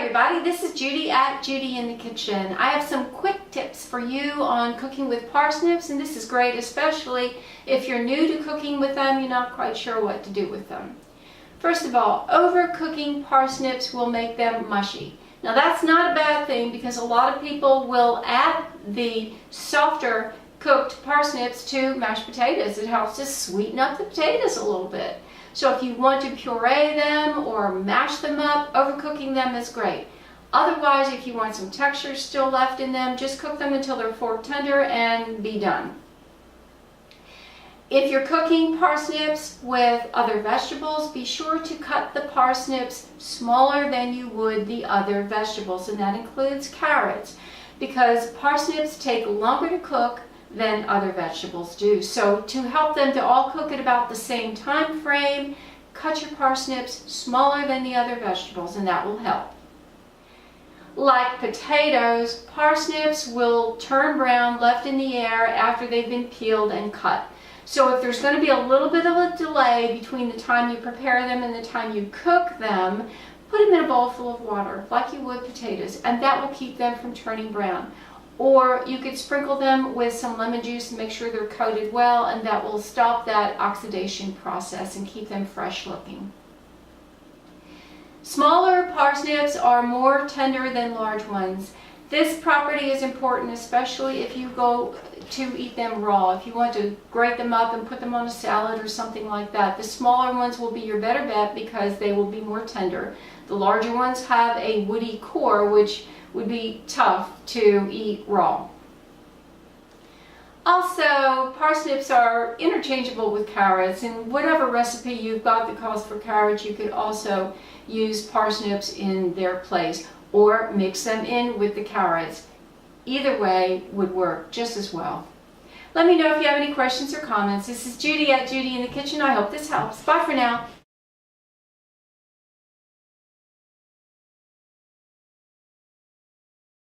everybody, this is Judy at Judi in the Kitchen. I have some quick tips for you on cooking with parsnips, and this is great especially if you're new to cooking with them, you're not quite sure what to do with them. First of all, overcooking parsnips will make them mushy. Now that's not a bad thing because a lot of people will add the softer cooked parsnips to mashed potatoes. It helps to sweeten up the potatoes a little bit. So if you want to puree them or mash them up, overcooking them is great. Otherwise, if you want some texture still left in them, just cook them until they're fork tender and be done. If you're cooking parsnips with other vegetables, be sure to cut the parsnips smaller than you would the other vegetables, and that includes carrots, because parsnips take longer to cook than other vegetables do. So to help them to all cook at about the same time frame, cut your parsnips smaller than the other vegetables, and that will help. Like potatoes, parsnips will turn brown left in the air after they've been peeled and cut. So if there's going to be a little bit of a delay between the time you prepare them and the time you cook them, put them in a bowl full of water like you would potatoes, and that will keep them from turning brown. Or you could sprinkle them with some lemon juice and make sure they're coated well, and that will stop that oxidation process and keep them fresh looking. Smaller parsnips are more tender than large ones. This property is important especially if you go to eat them raw. If you want to grate them up and put them on a salad or something like that, the smaller ones will be your better bet because they will be more tender. The larger ones have a woody core which would be tough to eat raw. Also, parsnips are interchangeable with carrots. In whatever recipe you've got that calls for carrots, you could also use parsnips in their place or mix them in with the carrots. Either way would work just as well. Let me know if you have any questions or comments. This is Judi at Judi in the Kitchen. I hope this helps. Bye for now.